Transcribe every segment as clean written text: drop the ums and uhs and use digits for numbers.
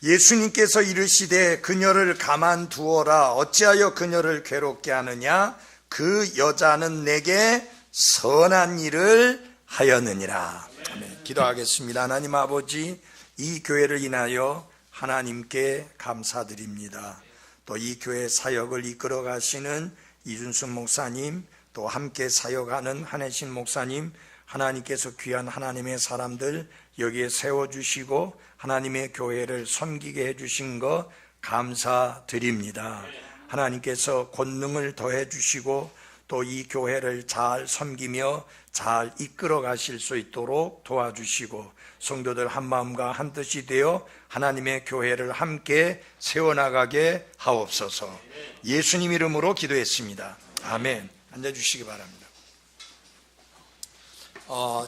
예수님께서 이르시되 그녀를 가만두어라. 어찌하여 그녀를 괴롭게 하느냐? 그 여자는 내게 선한 일을 하였느니라. 아멘. 기도하겠습니다. 하나님 아버지, 이 교회를 인하여 하나님께 감사드립니다. 또 이 교회 사역을 이끌어 가시는 이준순 목사님, 또 함께 사역하는 한혜신 목사님, 하나님께서 귀한 하나님의 사람들 여기에 세워주시고 하나님의 교회를 섬기게 해주신 것 감사드립니다. 하나님께서 권능을 더해 주시고 또 이 교회를 잘 섬기며 잘 이끌어 가실 수 있도록 도와주시고 성도들 한마음과 한뜻이 되어 하나님의 교회를 함께 세워나가게 하옵소서. 예수님 이름으로 기도했습니다. 아멘. 앉아주시기 바랍니다.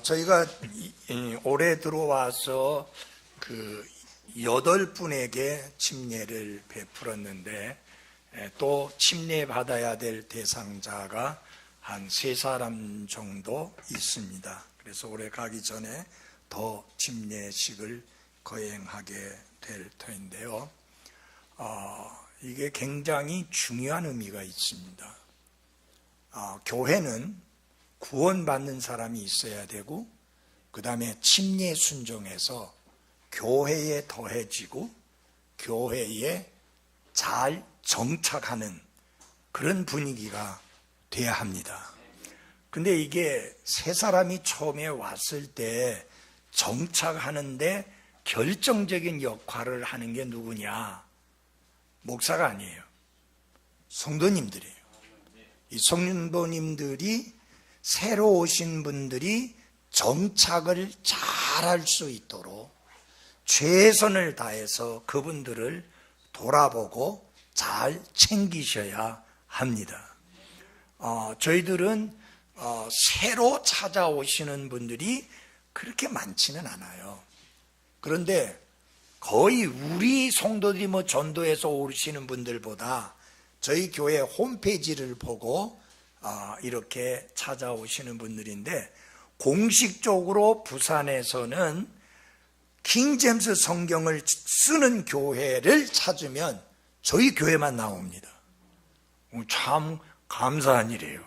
저희가 올해 들어와서 8분에게 침례를 베풀었는데 또 침례 받아야 될 대상자가 한 3사람 정도 있습니다. 그래서 올해 가기 전에 더 침례식을 거행하게 될 터인데요. 이게 굉장히 중요한 의미가 있습니다. 교회는 구원받는 사람이 있어야 되고 그 다음에 침례 순종해서 교회에 더해지고 교회에 잘 정착하는 그런 분위기가 돼야 합니다. 근데 이게 3사람이 처음에 왔을 때 정착하는데 결정적인 역할을 하는 게 누구냐? 목사가 아니에요. 성도님들이에요. 이 성도님들이 새로 오신 분들이 정착을 잘할 수 있도록 최선을 다해서 그분들을 돌아보고 잘 챙기셔야 합니다. 저희들은 새로 찾아오시는 분들이 그렇게 많지는 않아요. 그런데 거의 우리 성도들이 전도해서 오시는 분들보다 저희 교회 홈페이지를 보고 이렇게 찾아오시는 분들인데 공식적으로 부산에서는 킹제임스 성경을 쓰는 교회를 찾으면 저희 교회만 나옵니다. 참 감사한 일이에요.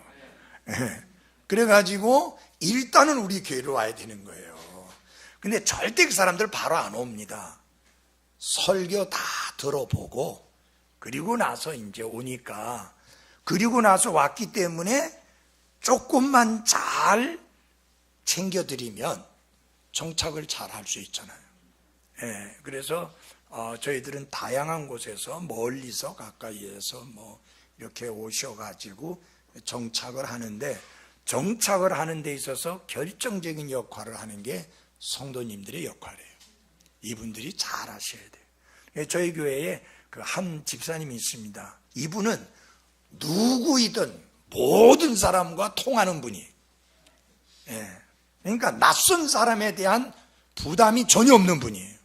그래가지고 일단은 우리 교회로 와야 되는 거예요. 근데 절대 그 사람들 바로 안 옵니다. 설교 다 들어보고 그리고 나서 이제 오니까 그리고 나서 왔기 때문에 조금만 잘 챙겨드리면 정착을 잘 할 수 있잖아요. 그래서 저희들은 다양한 곳에서 멀리서 가까이에서 이렇게 오셔가지고 정착을 하는데 정착을 하는 데 있어서 결정적인 역할을 하는 게 성도님들의 역할이에요. 이분들이 잘 하셔야 돼요. 저희 교회에 한 집사님이 있습니다. 이분은 누구이든 모든 사람과 통하는 분이에요. 그러니까 낯선 사람에 대한 부담이 전혀 없는 분이에요.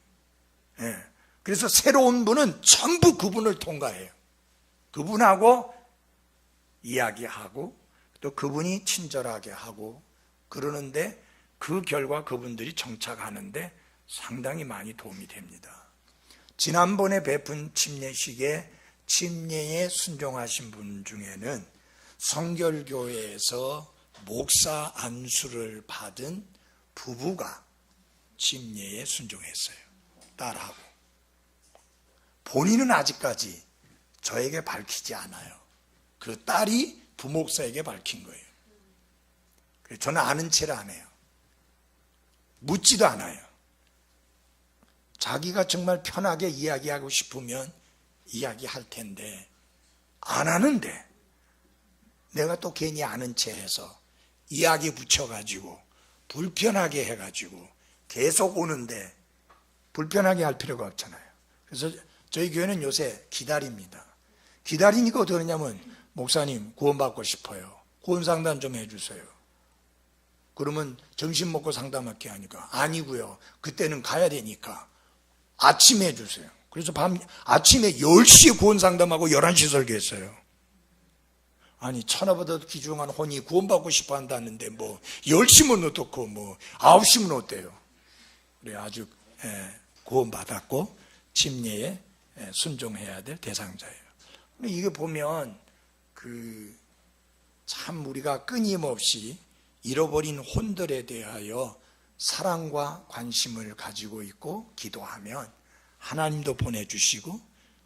그래서 새로운 분은 전부 그분을 통과해요. 그분하고 이야기하고 또 그분이 친절하게 하고 그러는데 그 결과 그분들이 정착하는데 상당히 많이 도움이 됩니다. 지난번에 베푼 침례식에 침례에 순종하신 분 중에는 성결교회에서 목사 안수를 받은 부부가 침례에 순종했어요. 딸하고. 본인은 아직까지 저에게 밝히지 않아요. 그 딸이 부목사에게 밝힌 거예요. 저는 아는 체를 안 해요. 묻지도 않아요. 자기가 정말 편하게 이야기하고 싶으면 이야기할 텐데 안 하는데 내가 또 괜히 아는 체 해서 이야기 붙여가지고 불편하게 해가지고 계속 오는데 불편하게 할 필요가 없잖아요. 그래서 저희 교회는 요새 기다립니다. 기다리니까 어떻게 하냐면 목사님 구원받고 싶어요. 구원 상담 좀 해주세요. 그러면 점심 먹고 상담할게 하니까 아니고요. 그때는 가야 되니까 아침에 해주세요. 그래서 아침에 10시에 구원 상담하고 11시 설교했어요. 아니 천하보다 귀중한 혼이 구원받고 싶어 한다는데 10시면 어떻고 9시면 어때요? 그래 아주 구원받았고 침례에 순종해야 될 대상자예요. 근데 이게 보면 참 우리가 끊임없이 잃어버린 혼들에 대하여 사랑과 관심을 가지고 있고 기도하면 하나님도 보내주시고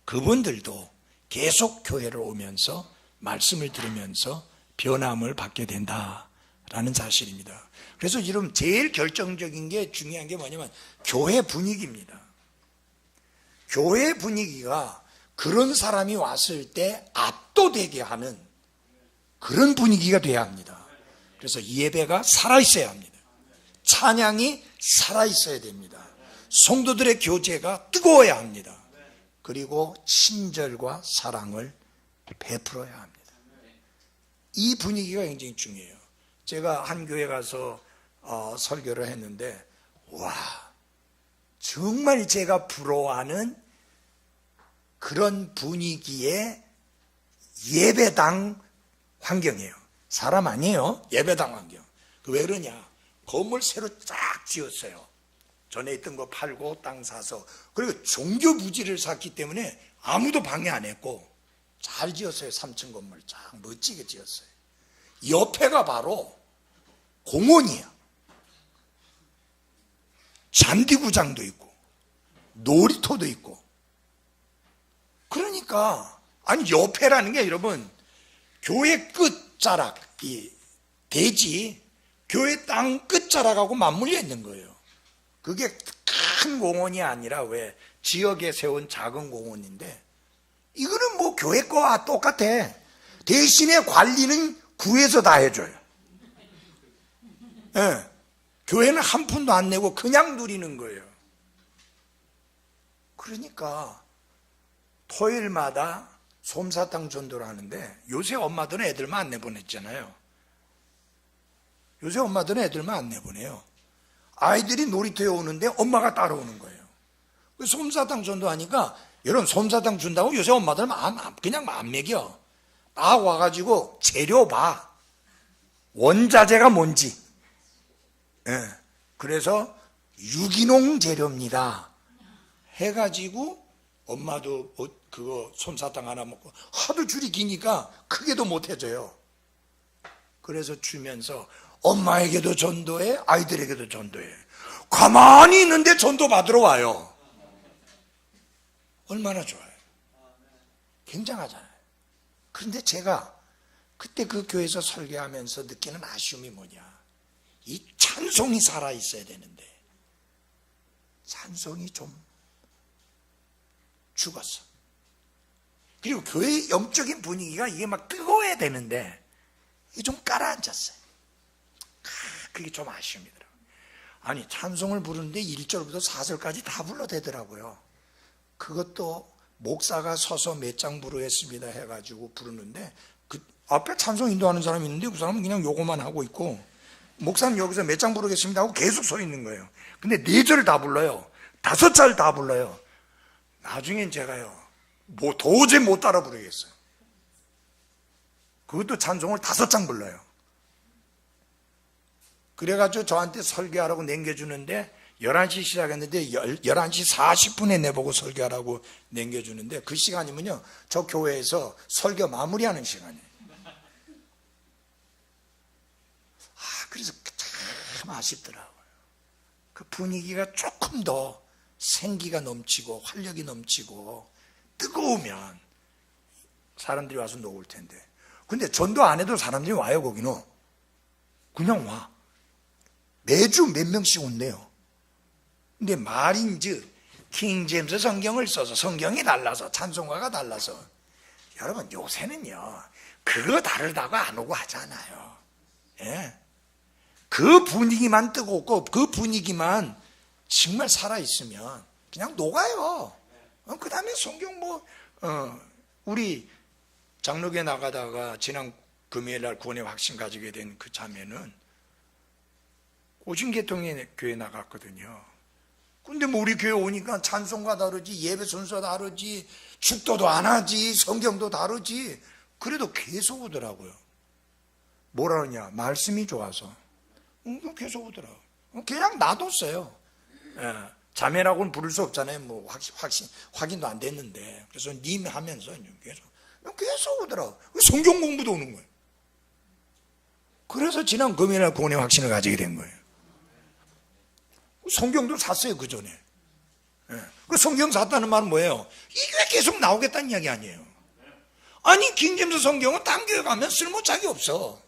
그분들도 계속 교회를 오면서 말씀을 들으면서 변함을 받게 된다라는 사실입니다. 그래서 여러분 제일 결정적인 게 중요한 게 뭐냐면 교회 분위기입니다. 교회 분위기가 그런 사람이 왔을 때 압도되게 하는 그런 분위기가 돼야 합니다. 그래서 예배가 살아있어야 합니다. 찬양이 살아있어야 됩니다. 성도들의 교제가 뜨거워야 합니다. 그리고 친절과 사랑을 베풀어야 합니다. 이 분위기가 굉장히 중요해요. 제가 한 교회 가서 설교를 했는데 와, 정말 제가 부러워하는 그런 분위기의 예배당 환경이에요. 사람 아니에요. 예배당 환경. 왜 그러냐? 건물 새로 쫙 지었어요. 전에 있던 거 팔고 땅 사서. 그리고 종교 부지를 샀기 때문에 아무도 방해 안 했고 잘 지었어요. 3층 건물 쫙 멋지게 지었어요. 옆에가 바로 공원이야. 잔디구장도 있고 놀이터도 있고. 그러니까 아니 옆에라는 게 여러분 교회 끝자락 이 대지 교회 땅 끝자락하고 맞물려 있는 거예요. 그게 큰 공원이 아니라 왜 지역에 세운 작은 공원인데 이거는 뭐 교회 거와 똑같아. 대신에 관리는 구에서 다 해줘요. 네. 교회는 한 푼도 안 내고 그냥 누리는 거예요. 그러니까 토요일마다 솜사탕 전도를 하는데 요새 엄마들은 애들만 안 내보냈잖아요. 요새 엄마들은 애들만 안 내보내요. 아이들이 놀이터에 오는데 엄마가 따라오는 거예요. 솜사탕 전도하니까 여러분 솜사탕 준다고 요새 엄마들은 그냥 안 먹여. 딱 와가지고 재료 봐. 원자재가 뭔지. 네. 그래서 유기농 재료입니다. 해가지고 엄마도 그거 솜사탕 하나 먹고 하도 줄이 기니까 크게도 못 해줘요. 그래서 주면서 엄마에게도 전도해, 아이들에게도 전도해. 가만히 있는데 전도 받으러 와요. 얼마나 좋아요. 굉장하잖아요. 그런데 제가 그때 그 교회에서 설교하면서 느끼는 아쉬움이 뭐냐. 이 찬송이 살아있어야 되는데 찬송이 좀 죽었어. 그리고 교회의 영적인 분위기가 이게 막 뜨거워야 되는데 이게 좀 깔아앉았어요. 그게 좀 아쉬움이더라고요. 아니 찬송을 부르는데 1절부터 4절까지 다 불러대더라고요. 그것도 목사가 서서 몇 장 부르겠습니다 해가지고 부르는데 그 앞에 찬송 인도하는 사람이 있는데 그 사람은 그냥 요거만 하고 있고 목사님 여기서 몇 장 부르겠습니다 하고 계속 서 있는 거예요. 근데 4절 다 불러요. 5절 다 불러요. 나중엔 제가요 뭐 도저히 못 따라 부르겠어요. 그것도 찬송을 5장 불러요. 그래가지고 저한테 설교하라고 남겨주는데 11시 시작했는데 11시 40분에 내보고 설교하라고 남겨주는데 그 시간이면요 저 교회에서 설교 마무리하는 시간이에요. 그래서 참 아쉽더라고요. 그 분위기가 조금 더 생기가 넘치고 활력이 넘치고 뜨거우면 사람들이 와서 녹을 텐데. 근데 전도 안 해도 사람들이 와요. 거기는 그냥 와. 매주 몇 명씩 온대요. 근데 말인즉 킹제임스 성경을 써서 성경이 달라서 찬송가가 달라서 여러분 요새는요 그거 다르다고 안 오고 하잖아요. 예. 그 분위기만 뜨겁고 그 분위기만 정말 살아있으면 그냥 녹아요. 그 다음에 성경 우리 장로교회 나가다가 지난 금요일날 구원의 확신 가지게 된 그 자매는 오신계통의 교회 나갔거든요. 근데 뭐 우리 교회 오니까 찬송가 다르지 예배 순서 다르지 축도도 안 하지 성경도 다르지 그래도 계속 오더라고요. 뭐라 그러냐 말씀이 좋아서 계속 오더라고요. 그냥 놔뒀어요. 예. 자매라고는 부를 수 없잖아요. 뭐 확인도 안 됐는데. 그래서 님 하면서 계속 오더라고. 성경 공부도 오는 거예요. 그래서 지난 금요일날 구원의 확신을 가지게 된 거예요. 성경도 샀어요, 그 전에. 그 성경 샀다는 말은 뭐예요? 이게 계속 나오겠다는 이야기 아니에요. 아니, 킹제임스 성경은 딴 교회 가면 쓸모짝이 없어.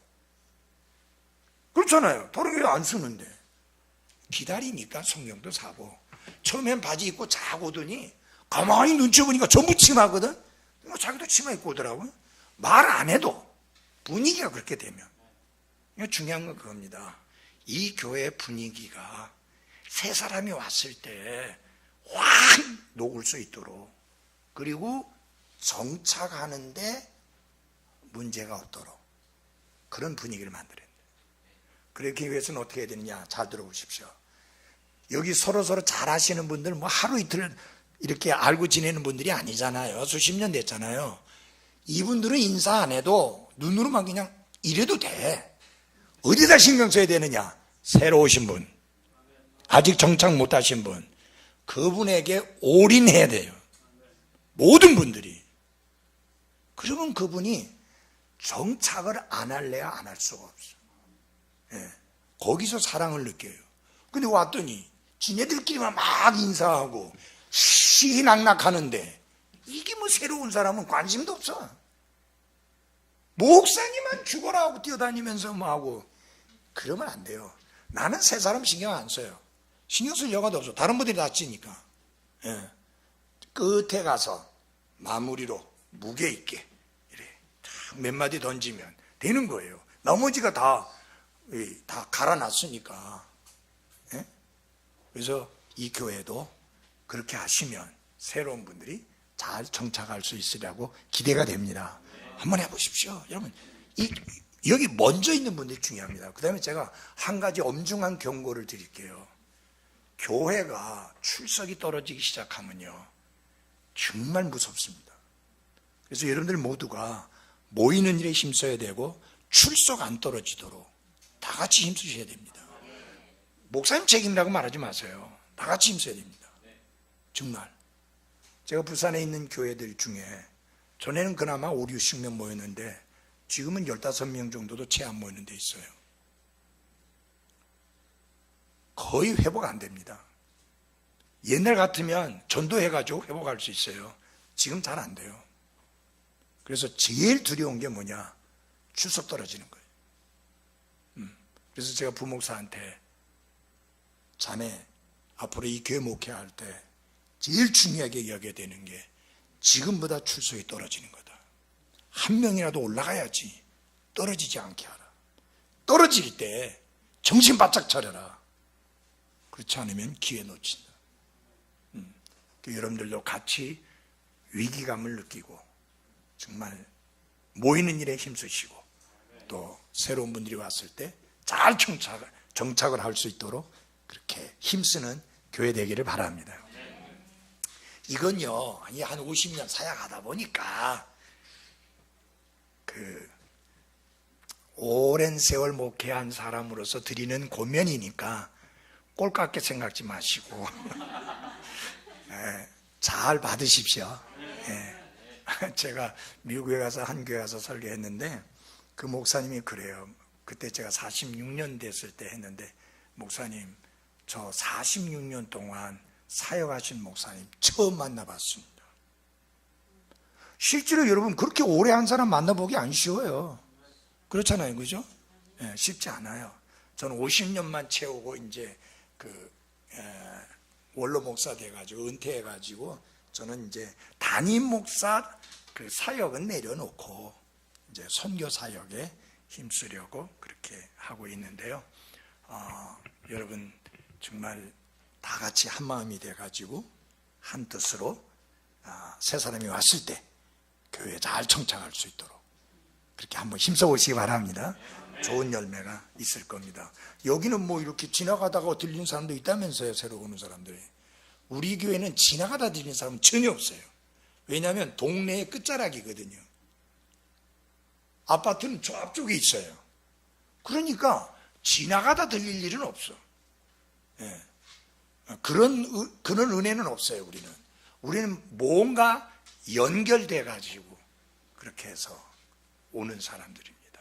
그렇잖아요. 다른 교회 안 쓰는데. 기다리니까 성경도 사고. 처음엔 바지 입고 자고 오더니 가만히 눈치 보니까 전부 치마거든. 자기도 치마 입고 오더라고요. 말 안 해도 분위기가 그렇게 되면. 중요한 건 그겁니다. 이 교회 분위기가 새 사람이 왔을 때 확 녹을 수 있도록, 그리고 정착하는데 문제가 없도록 그런 분위기를 만들어야 돼요. 그렇기 위해서는 어떻게 해야 되느냐? 잘 들어보십시오. 여기 서로 잘 아시는 분들, 뭐 하루 이틀 이렇게 알고 지내는 분들이 아니잖아요. 수십 년 됐잖아요. 이분들은 인사 안 해도 눈으로만 그냥 이래도 돼. 어디다 신경 써야 되느냐? 새로 오신 분, 아직 정착 못 하신 분, 그분에게 올인해야 돼요. 모든 분들이. 그러면 그분이 정착을 안 할래야 안 할 수가 없어요. 거기서 사랑을 느껴요. 근데 왔더니 지네들끼리만 막 인사하고 시희낙낙하는데 이게 뭐 새로운 사람은 관심도 없어. 목사님만 죽어라 하고 뛰어다니면서 뭐 하고 그러면 안 돼요. 나는 새 사람 신경 안 써요. 신경 쓸 여가도 없어. 다른 분들이 다 찌니까. 끝에 가서 마무리로 무게 있게 이래 몇 마디 던지면 되는 거예요. 나머지가 다 갈아놨으니까. 그래서 이 교회도 그렇게 하시면 새로운 분들이 잘 정착할 수 있으리라고 기대가 됩니다. 한번 해보십시오. 여러분, 여기 먼저 있는 분들이 중요합니다. 그 다음에 제가 한 가지 엄중한 경고를 드릴게요. 교회가 출석이 떨어지기 시작하면요, 정말 무섭습니다. 그래서 여러분들 모두가 모이는 일에 힘써야 되고 출석 안 떨어지도록 다 같이 힘쓰셔야 됩니다. 목사님 책임이라고 말하지 마세요. 다 같이 힘써야 됩니다. 정말. 제가 부산에 있는 교회들 중에 전에는 그나마 5, 60명 모였는데 지금은 15명 정도도 채 안 모이는 데 있어요. 거의 회복 안 됩니다. 옛날 같으면 전도해가지고 회복할 수 있어요. 지금 잘 안 돼요. 그래서 제일 두려운 게 뭐냐? 출석 떨어지는 거예요. 그래서 제가 부목사한테 자네 앞으로 이 교회 목회할 때 제일 중요하게 여겨야 되는 게 지금보다 출석이 떨어지는 거다. 한 명이라도 올라가야지 떨어지지 않게 하라. 떨어질 때 정신 바짝 차려라. 그렇지 않으면 기회 놓친다. 여러분들도 같이 위기감을 느끼고 정말 모이는 일에 힘쓰시고 또 새로운 분들이 왔을 때 잘 정착을 할 수 있도록 그렇게 힘쓰는 교회 되기를 바랍니다. 이건요, 한 50년 사역하다 보니까 오랜 세월 목회한 사람으로서 드리는 권면이니까 꼴깝게 생각지 마시고 잘 받으십시오. 제가 미국에 가서 한 교회 가서 설교했는데 그 목사님이 그래요. 그때 제가 46년 됐을 때 했는데, 목사님, 저 46년 동안 사역하신 목사님 처음 만나봤습니다. 실제로 여러분 그렇게 오래 한 사람 만나보기 안 쉬워요. 그렇잖아요, 그죠? 쉽지 않아요. 저는 50년만 채우고 이제 원로 목사 돼가지고 은퇴해가지고 저는 이제 담임 목사 사역은 내려놓고 이제 선교 사역에 힘쓰려고 그렇게 하고 있는데요. 여러분 정말 다 같이 한 마음이 돼가지고 한 뜻으로 새 사람이 왔을 때 교회에 잘 정착할 수 있도록 그렇게 한번 힘써 보시기 바랍니다. 좋은 열매가 있을 겁니다. 여기는 뭐 이렇게 지나가다가 들리는 사람도 있다면서요. 새로 오는 사람들이. 우리 교회는 지나가다 들리는 사람은 전혀 없어요. 왜냐하면 동네의 끝자락이거든요. 아파트는 저 앞쪽에 있어요. 그러니까 지나가다 들릴 일은 없어. 그런 은혜는 없어요. 우리는 뭔가 연결돼 가지고 그렇게 해서 오는 사람들입니다.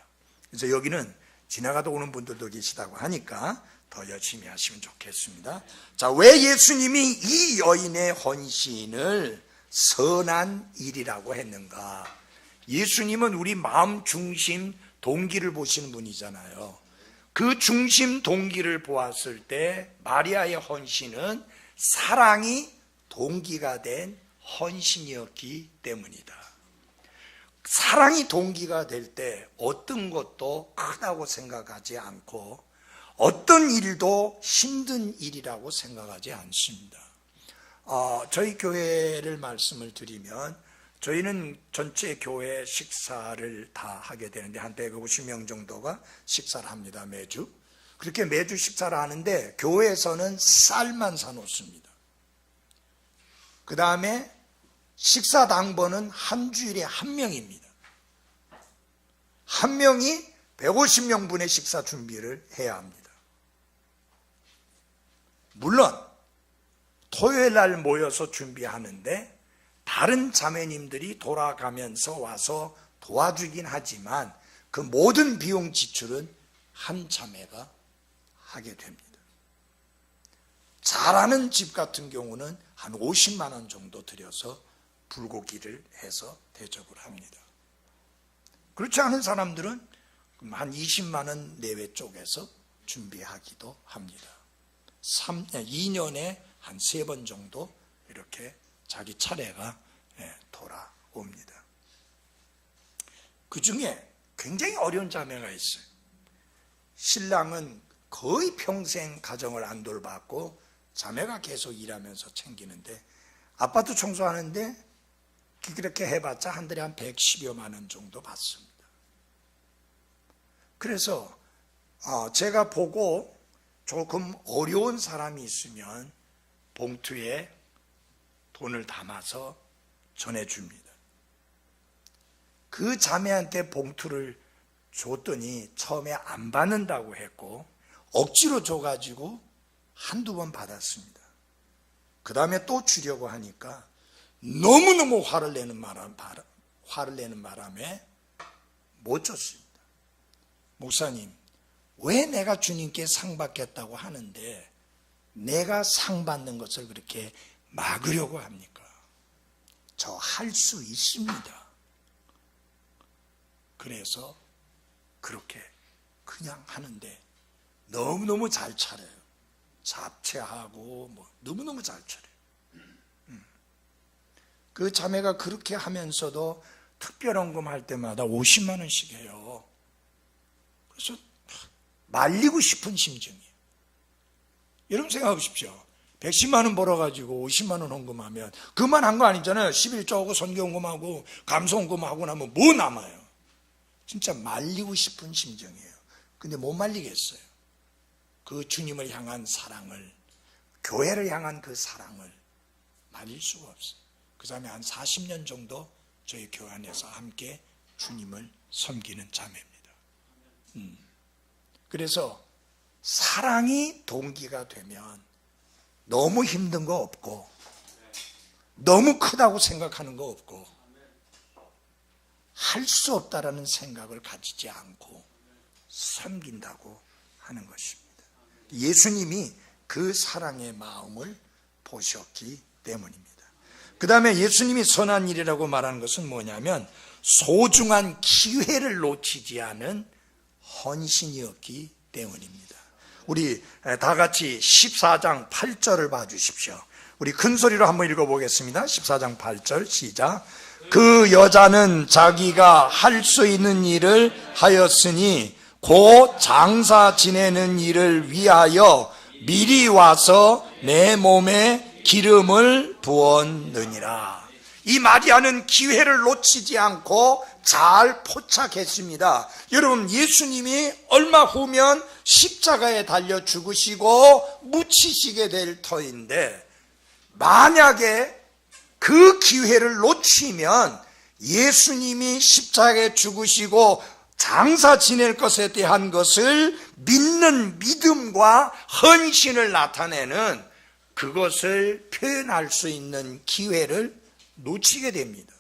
그래서 여기는 지나가다 오는 분들도 계시다고 하니까 더 열심히 하시면 좋겠습니다. 자, 왜 예수님이 이 여인의 헌신을 선한 일이라고 했는가? 예수님은 우리 마음 중심 동기를 보시는 분이잖아요. 그 중심 동기를 보았을 때 마리아의 헌신은 사랑이 동기가 된 헌신이었기 때문이다. 사랑이 동기가 될 때 어떤 것도 크다고 생각하지 않고 어떤 일도 힘든 일이라고 생각하지 않습니다. 저희 교회를 말씀을 드리면 저희는 전체 교회 식사를 다 하게 되는데 한 150명 정도가 식사를 합니다. 매주. 그렇게 매주 식사를 하는데 교회에서는 쌀만 사놓습니다. 그 다음에 식사 당번은 한 주일에 한 명입니다. 한 명이 150명분의 식사 준비를 해야 합니다. 물론 토요일 날 모여서 준비하는데 다른 자매님들이 돌아가면서 와서 도와주긴 하지만 그 모든 비용 지출은 한 자매가 하게 됩니다. 잘하는 집 같은 경우는 한 50만 원 정도 들여서 불고기를 해서 대접을 합니다. 그렇지 않은 사람들은 한 20만 원 내외 쪽에서 준비하기도 합니다. 2년에 한 3번 정도 이렇게 자기 차례가 돌아옵니다. 그 중에 굉장히 어려운 자매가 있어요. 신랑은 거의 평생 가정을 안 돌봤고 자매가 계속 일하면서 챙기는데 아파트 청소하는데 그렇게 해봤자 한 달에 한 110여만 원 정도 받습니다. 그래서 제가 보고 조금 어려운 사람이 있으면 봉투에 돈을 담아서 전해줍니다. 그 자매한테 봉투를 줬더니 처음에 안 받는다고 했고 억지로 줘가지고 한두 번 받았습니다. 그 다음에 또 주려고 하니까 너무너무 화를 내는 바람에 못 줬습니다. 목사님, 왜 내가 주님께 상 받겠다고 하는데 내가 상 받는 것을 그렇게 막으려고 합니까? 저 할 수 있습니다. 그래서 그렇게 그냥 하는데 너무너무 잘 차려요. 잡채하고 너무너무 잘 차려요. 그 자매가 그렇게 하면서도 특별헌금 할 때마다 50만 원씩 해요. 그래서 말리고 싶은 심정이에요. 여러분 생각해 보십시오. 110만 원 벌어가지고 50만 원 헌금하면 그만한 거 아니잖아요. 11조하고 선교헌금하고 감소헌금하고 나면 뭐 남아요? 진짜 말리고 싶은 심정이에요. 근데 못 말리겠어요. 그 주님을 향한 사랑을, 교회를 향한 그 사랑을 말릴 수가 없어요. 그 다음에 한 40년 정도 저희 교회 안에서 함께 주님을 섬기는 자매입니다. 그래서 사랑이 동기가 되면 너무 힘든 거 없고 너무 크다고 생각하는 거 없고 할 수 없다라는 생각을 가지지 않고 섬긴다고 하는 것입니다. 예수님이 그 사랑의 마음을 보셨기 때문입니다. 그 다음에 예수님이 선한 일이라고 말하는 것은 뭐냐면 소중한 기회를 놓치지 않은 헌신이었기 때문입니다. 우리 다 같이 14장 8절을 봐주십시오. 우리 큰 소리로 한번 읽어보겠습니다. 14장 8절 시작. 그 여자는 자기가 할 수 있는 일을 하였으니 곧 장사 지내는 일을 위하여 미리 와서 내 몸에 기름을 부었느니라. 이 마리아는 기회를 놓치지 않고 잘 포착했습니다. 여러분, 예수님이 얼마 후면 십자가에 달려 죽으시고 묻히시게 될 터인데 만약에 그 기회를 놓치면 예수님이 십자가에 죽으시고 장사 지낼 것에 대한 것을 믿는 믿음과 헌신을 나타내는 그것을 표현할 수 있는 기회를 놓치게 됩니다.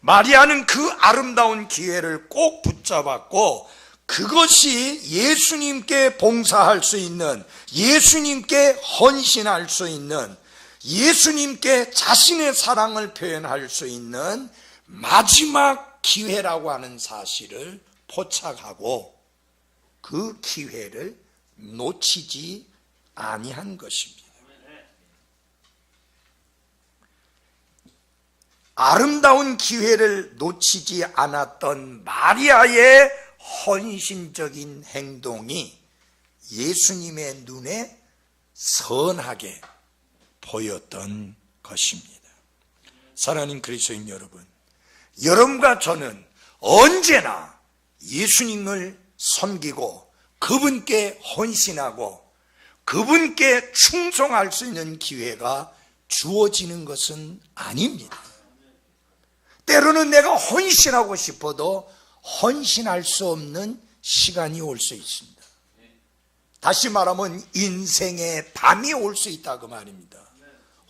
마리아는 그 아름다운 기회를 꼭 붙잡았고 그것이 예수님께 봉사할 수 있는, 예수님께 헌신할 수 있는, 예수님께 자신의 사랑을 표현할 수 있는 마지막 기회라고 하는 사실을 포착하고 그 기회를 놓치지 아니한 것입니다. 아름다운 기회를 놓치지 않았던 마리아의 헌신적인 행동이 예수님의 눈에 선하게 보였던 것입니다. 사랑하는 그리스도인 여러분, 여러분과 저는 언제나 예수님을 섬기고 그분께 헌신하고 그분께 충성할 수 있는 기회가 주어지는 것은 아닙니다. 때로는 내가 헌신하고 싶어도 헌신할 수 없는 시간이 올 수 있습니다. 다시 말하면 인생의 밤이 올 수 있다 그 말입니다.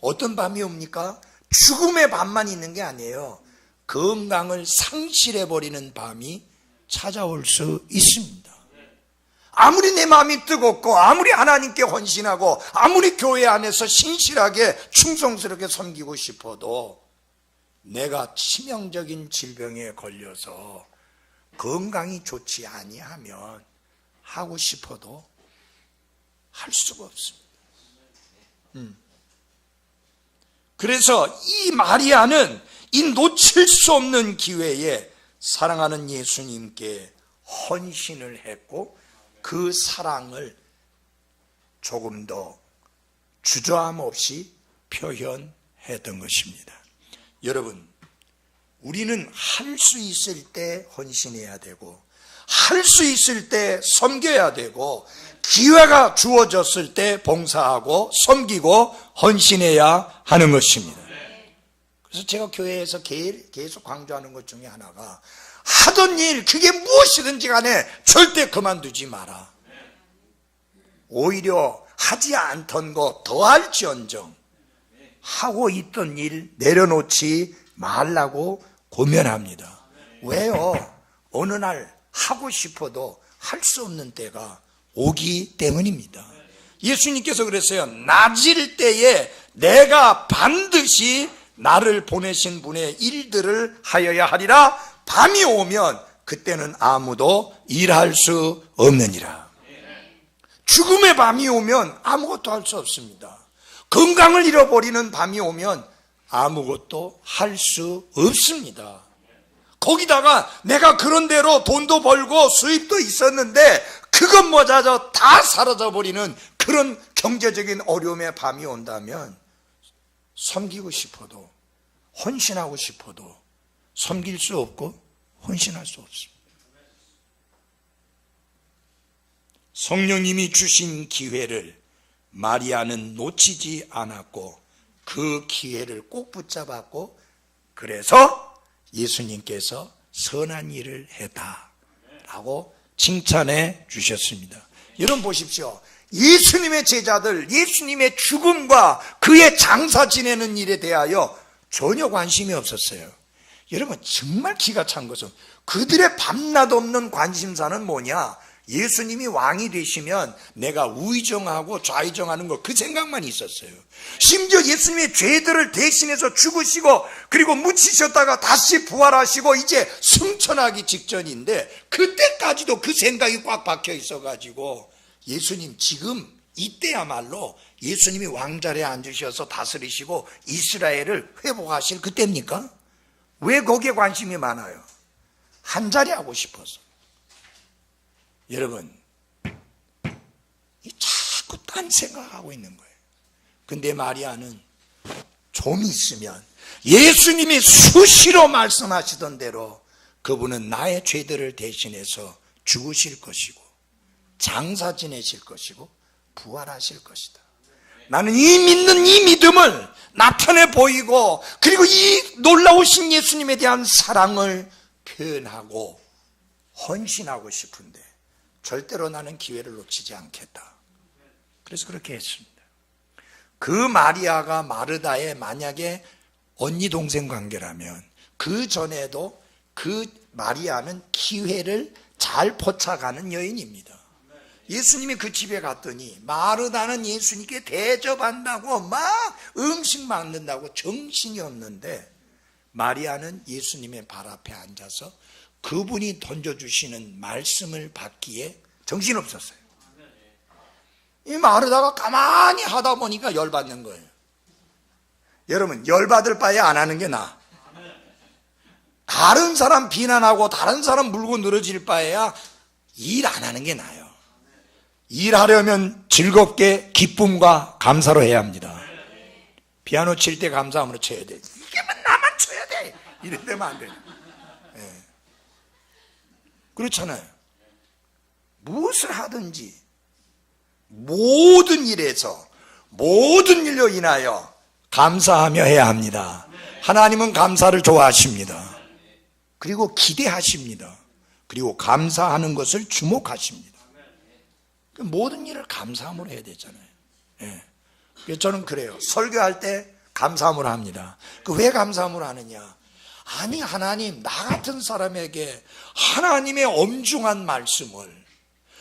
어떤 밤이 옵니까? 죽음의 밤만 있는 게 아니에요. 건강을 상실해버리는 밤이 찾아올 수 있습니다. 아무리 내 마음이 뜨겁고 아무리 하나님께 헌신하고 아무리 교회 안에서 신실하게 충성스럽게 섬기고 싶어도 내가 치명적인 질병에 걸려서 건강이 좋지 아니하면 하고 싶어도 할 수가 없습니다. 그래서 이 마리아는 이 놓칠 수 없는 기회에 사랑하는 예수님께 헌신을 했고 그 사랑을 조금 더 주저함 없이 표현했던 것입니다. 여러분, 우리는 할 수 있을 때 헌신해야 되고 할 수 있을 때 섬겨야 되고 기회가 주어졌을 때 봉사하고 섬기고 헌신해야 하는 것입니다. 그래서 제가 교회에서 계속 강조하는 것 중에 하나가 하던 일 그게 무엇이든지 간에 절대 그만두지 마라. 오히려 하지 않던 거 더 할지언정 하고 있던 일 내려놓지 말라고 고면합니다. 왜요? 어느 날 하고 싶어도 할 수 없는 때가 오기 때문입니다. 예수님께서 그랬어요. 낮일 때에 내가 반드시 나를 보내신 분의 일들을 하여야 하리라. 밤이 오면 그때는 아무도 일할 수 없느니라. 죽음의 밤이 오면 아무것도 할 수 없습니다. 건강을 잃어버리는 밤이 오면 아무것도 할 수 없습니다. 거기다가 내가 그런 대로 돈도 벌고 수입도 있었는데 그것마저 다 사라져버리는 그런 경제적인 어려움의 밤이 온다면 섬기고 싶어도 헌신하고 싶어도 섬길 수 없고 헌신할 수 없습니다. 성령님이 주신 기회를 마리아는 놓치지 않았고 그 기회를 꼭 붙잡았고 그래서 예수님께서 선한 일을 했다라고 칭찬해 주셨습니다. 여러분 보십시오. 예수님의 제자들, 예수님의 죽음과 그의 장사 지내는 일에 대하여 전혀 관심이 없었어요. 여러분 정말 기가 찬 것은 그들의 밤낮 없는 관심사는 뭐냐? 예수님이 왕이 되시면 내가 우의정하고 좌의정하는 거 그 생각만 있었어요. 심지어 예수님의 죄들을 대신해서 죽으시고 그리고 묻히셨다가 다시 부활하시고 이제 승천하기 직전인데 그때까지도 그 생각이 꽉 박혀 있어가지고 예수님 지금 이때야말로 예수님이 왕자리에 앉으셔서 다스리시고 이스라엘을 회복하실 그때입니까? 왜 거기에 관심이 많아요? 한자리 하고 싶어서. 여러분, 자꾸 딴 생각하고 있는 거예요. 근데 마리아는 좀 있으면 예수님이 수시로 말씀하시던 대로 그분은 나의 죄들을 대신해서 죽으실 것이고 장사 지내실 것이고 부활하실 것이다. 나는 이 믿는 이 믿음을 나타내 보이고 그리고 이 놀라우신 예수님에 대한 사랑을 표현하고 헌신하고 싶은데 절대로 나는 기회를 놓치지 않겠다. 그래서 그렇게 했습니다. 그 마리아가 마르다의 만약에 언니 동생 관계라면 그 전에도 그 마리아는 기회를 잘 포착하는 여인입니다. 예수님이 그 집에 갔더니 마르다는 예수님께 대접한다고 막 음식 만든다고 정신이 없는데, 마리아는 예수님의 발 앞에 앉아서 그분이 던져주시는 말씀을 받기에 정신없었어요. 이 마르다가 가만히 하다 보니까 열받는 거예요. 여러분, 열받을 바에 안 하는 게 나아. 다른 사람 비난하고 다른 사람 물고 늘어질 바에야 일 안 하는 게 나아요. 일하려면 즐겁게 기쁨과 감사로 해야 합니다. 피아노 칠 때 감사함으로 쳐야 돼. 이게 뭐 나만 쳐야 돼, 이래 되면 안 돼요. 네. 그렇잖아요. 무엇을 하든지 모든 일에서 모든 일로 인하여 감사하며 해야 합니다. 하나님은 감사를 좋아하십니다. 그리고 기대하십니다. 그리고 감사하는 것을 주목하십니다. 모든 일을 감사함으로 해야 되잖아요. 예. 그래서 저는 그래요. 설교할 때 감사함으로 합니다. 왜 감사함으로 하느냐? 아니, 하나님, 나 같은 사람에게 하나님의 엄중한 말씀을,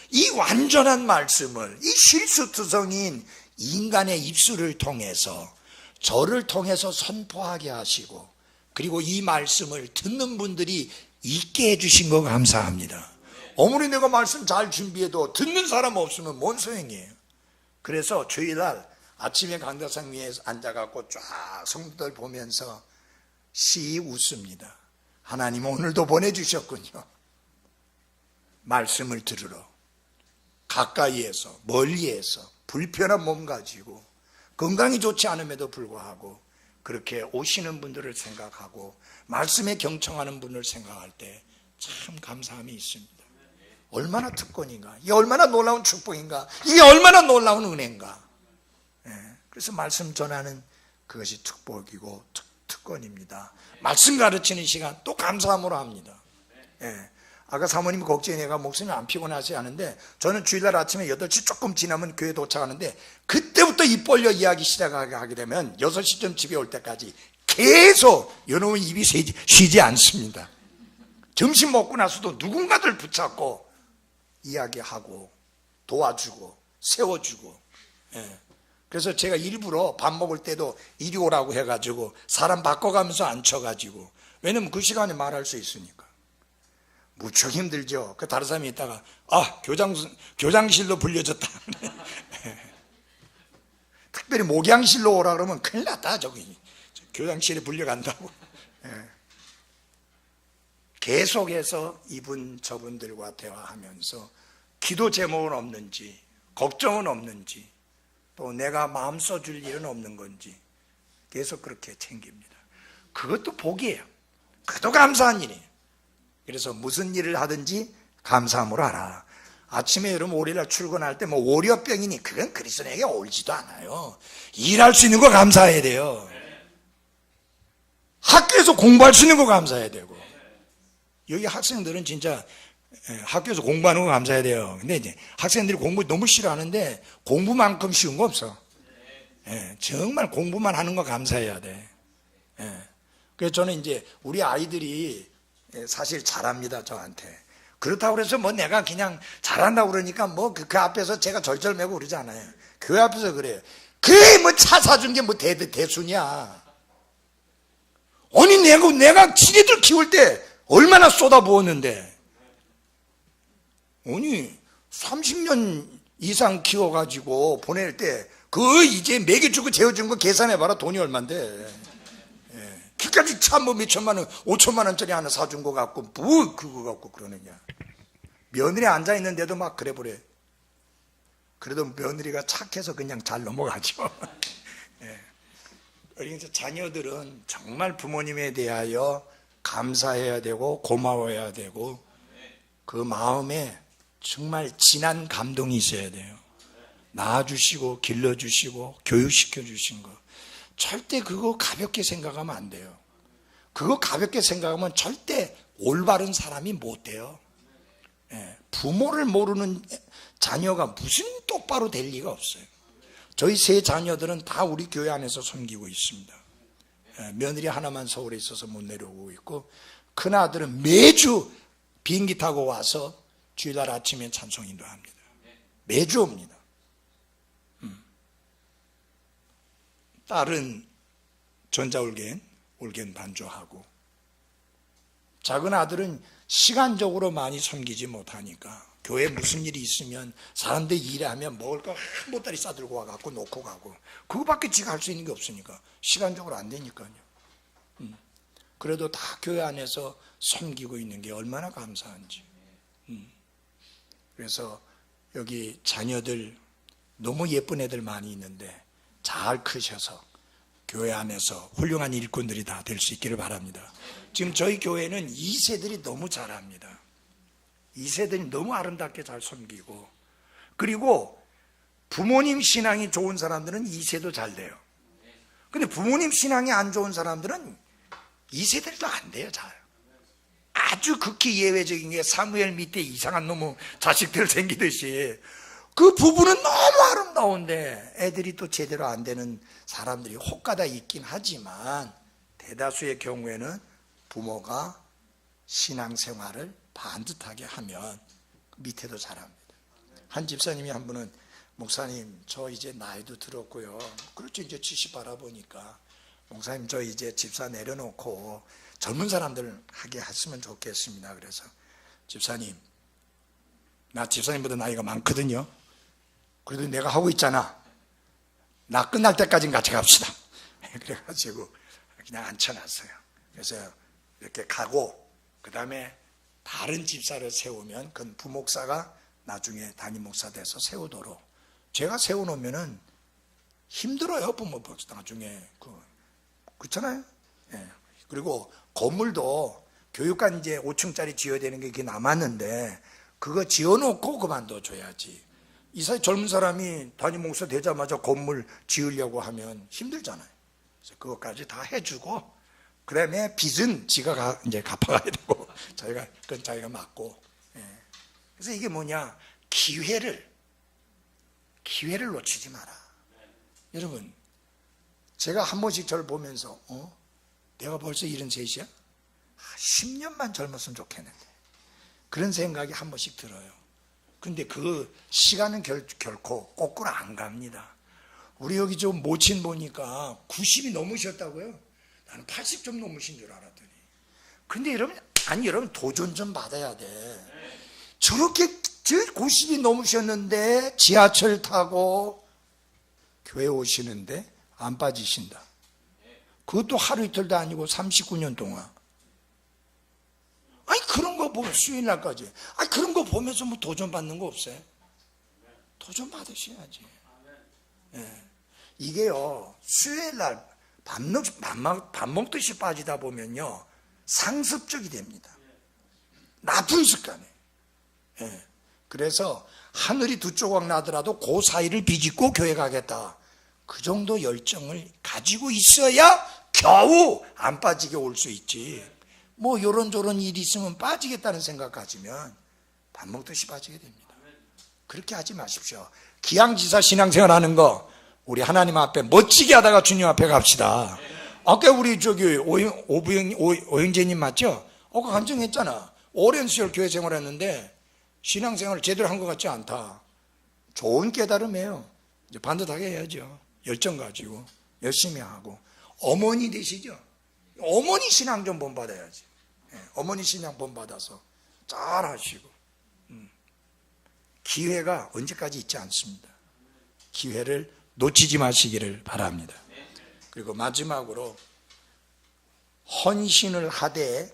이 완전한 말씀을, 이 실수투성인 인간의 입술을 통해서 저를 통해서 선포하게 하시고, 그리고 이 말씀을 듣는 분들이 있게 해주신 거 감사합니다. 아무리 내가 말씀 잘 준비해도 듣는 사람 없으면 뭔 소용이에요. 그래서 주일날 아침에 강대상 위에 앉아갖고 쫙 성도들 보면서 씩 웃습니다. 하나님 오늘도 보내주셨군요. 말씀을 들으러 가까이에서 멀리에서 불편한 몸 가지고 건강이 좋지 않음에도 불구하고 그렇게 오시는 분들을 생각하고 말씀에 경청하는 분을 생각할 때 참 감사함이 있습니다. 얼마나 특권인가, 이게 얼마나 놀라운 축복인가, 이게 얼마나 놀라운 은혜인가. 그래서 말씀 전하는 그것이 축복이고 특권입니다. 말씀 가르치는 시간 또 감사함으로 합니다. 아까 사모님이 걱정이 내가 목사님 안 피곤하지 않은데, 저는 주일날 아침에 8시 조금 지나면 교회 도착하는데 그때부터 입 벌려 이야기 시작하게 되면 6시쯤 집에 올 때까지 계속 여러분 입이 쉬지 않습니다. 점심 먹고 나서도 누군가들 붙잡고 이야기하고 도와주고 세워주고. 그래서 제가 일부러 밥 먹을 때도 이리 오라고 해가지고 사람 바꿔가면서 앉혀가지고, 왜냐면 그 시간에 말할 수 있으니까. 무척 힘들죠. 그 다른 사람이 있다가 교장실로 불려졌다. 특별히 목양실로 오라 그러면 큰일 났다. 저기 교장실에 불려간다고. 계속해서 이분 저분들과 대화하면서 기도 제목은 없는지, 걱정은 없는지, 또 내가 마음 써줄 일은 없는 건지 계속 그렇게 챙깁니다. 그것도 복이에요. 그것도 감사한 일이에요. 그래서 무슨 일을 하든지 감사함으로 하라. 아침에 여러분 월요일날 출근할 때 뭐 월요병이니 그건 그리스도인에게 옳지도 않아요. 일할 수 있는 거 감사해야 돼요. 학교에서 공부할 수 있는 거 감사해야 되고. 여기 학생들은 진짜 학교에서 공부하는 거 감사해야 돼요. 근데 이제 학생들이 공부 너무 싫어하는데 공부만큼 쉬운 거 없어. 정말 공부만 하는 거 감사해야 돼. 그래서 저는 이제 우리 아이들이 사실 잘합니다, 저한테. 그렇다고 해서 뭐 내가 그냥 잘한다고 그러니까 뭐 그 앞에서 제가 절절매고 그러지 않아요. 그 앞에서 그래요. 그래 뭐 차 사준 게 뭐 대수냐. 아니 내가 지네들 키울 때 얼마나 쏟아부었는데. 아니 30년 이상 키워가지고 보낼 때 그 이제 먹여주고 재워준 거 계산해봐라. 돈이 얼만데. 그까지 차 뭐 몇천만 원 5천만 원짜리 하나 사준 거 갖고 뭐 그거 갖고 그러느냐. 며느리 앉아있는데도 막 그래 보래. 그래도 며느리가 착해서 그냥 잘 넘어가죠. 그러니까 자녀들은 정말 부모님에 대하여 감사해야 되고 고마워해야 되고 그 마음에 정말 진한 감동이 있어야 돼요. 낳아주시고 길러주시고 교육시켜 주신 거 절대 그거 가볍게 생각하면 안 돼요. 그거 가볍게 생각하면 절대 올바른 사람이 못 돼요. 부모를 모르는 자녀가 무슨 똑바로 될 리가 없어요. 저희 세 자녀들은 다 우리 교회 안에서 섬기고 있습니다. 며느리 하나만 서울에 있어서 못 내려오고 있고, 큰아들은 매주 비행기 타고 와서 주일날 아침에 찬송 인도합니다. 매주 옵니다. 딸은 전자올겐 반주하고, 작은 아들은 시간적으로 많이 섬기지 못하니까 교회 무슨 일이 있으면 사람들이 일하면 먹을 거 한 보따리 싸들고 와갖고 놓고 가고, 그거밖에 지가 할 수 있는 게 없으니까 시간적으로 안 되니까요. 그래도 다 교회 안에서 섬기고 있는 게 얼마나 감사한지. 그래서 여기 자녀들 너무 예쁜 애들 많이 있는데 잘 크셔서 교회 안에서 훌륭한 일꾼들이 다 될 수 있기를 바랍니다. 지금 저희 교회는 2세들이 너무 잘합니다. 2세들이 너무 아름답게 잘 섬기고, 그리고 부모님 신앙이 좋은 사람들은 2세도 잘 돼요. 근데 부모님 신앙이 안 좋은 사람들은 2세들도 안 돼요, 잘. 아주 극히 예외적인 게 사무엘 밑에 이상한 놈의 자식들 생기듯이, 그 부부는 너무 아름다운데 애들이 또 제대로 안 되는 사람들이 혹가다 있긴 하지만, 대다수의 경우에는 부모가 신앙생활을 반듯하게 하면 밑에도 잘합니다. 한 집사님이 한 분은, 목사님 저 이제 나이도 들었고요, 그렇죠, 이제 70 바라보니까 목사님 저 이제 집사 내려놓고 젊은 사람들 하게 했으면 좋겠습니다. 그래서 집사님, 나 집사님보다 나이가 많거든요. 그래도 내가 하고 있잖아. 나 끝날 때까지는 같이 갑시다. 그래가지고 그냥 앉혀놨어요. 그래서 이렇게 가고, 그 다음에 다른 집사를 세우면 그건 부목사가 나중에 담임 목사 돼서 세우도록, 제가 세워놓으면은 힘들어요, 부목사 나중에. 그렇잖아요. 예. 그리고 건물도 교육관 이제 5층짜리 지어야 되는 게 그게 남았는데, 그거 지어놓고 그만둬줘야지. 이 사이 젊은 사람이 담임 목사 되자마자 건물 지으려고 하면 힘들잖아요. 그래서 그것까지 다 해주고, 그 다음에 빚은 지가 이제 갚아가야 되고, 그건 자기가 맡고. 예. 그래서 이게 뭐냐, 기회를 놓치지 마라. 여러분, 제가 한 번씩 저를 보면서, 내가 벌써 73이야? 10년만 젊었으면 좋겠는데, 그런 생각이 한 번씩 들어요. 근데 그 시간은 결코 거꾸로 안 갑니다. 우리 여기 좀 모친 보니까 90이 넘으셨다고요? 나는 80좀 넘으신 줄 알았더니. 근데 여러분 도전 좀 받아야 돼. 저렇게 90이 넘으셨는데 지하철 타고 교회 오시는데 안 빠지신다. 그것도 하루 이틀도 아니고 39년 동안. 아니 그런 거 보면, 수요일날까지, 아니 그런 거 보면서 뭐 도전 받는 거 없어요? 도전 받으셔야지. 예. 이게요, 수요일날 밥 먹듯이 빠지다 보면요, 상습적이 됩니다. 나쁜 습관이에요. 예. 그래서 하늘이 두 조각 나더라도 그 사이를 비집고 교회 가겠다, 그 정도 열정을 가지고 있어야 겨우 안 빠지게 올 수 있지. 뭐 요런저런 일이 있으면 빠지겠다는 생각 가지면 밥 먹듯이 빠지게 됩니다. 그렇게 하지 마십시오. 기양지사 신앙생활 하는 거 우리 하나님 앞에 멋지게 하다가 주님 앞에 갑시다. 아까 우리 오영재님 맞죠? 아까 간증했잖아. 오랜 시절 교회 생활했는데 신앙생활을 제대로 한 것 같지 않다. 좋은 깨달음이에요. 이제 반듯하게 해야죠. 열정 가지고 열심히 하고. 어머니 되시죠? 어머니 신앙 좀 본받아야지. 어머니 신앙 본받아서 잘 하시고. 기회가 언제까지 있지 않습니다. 기회를 놓치지 마시기를 바랍니다. 그리고 마지막으로, 헌신을 하되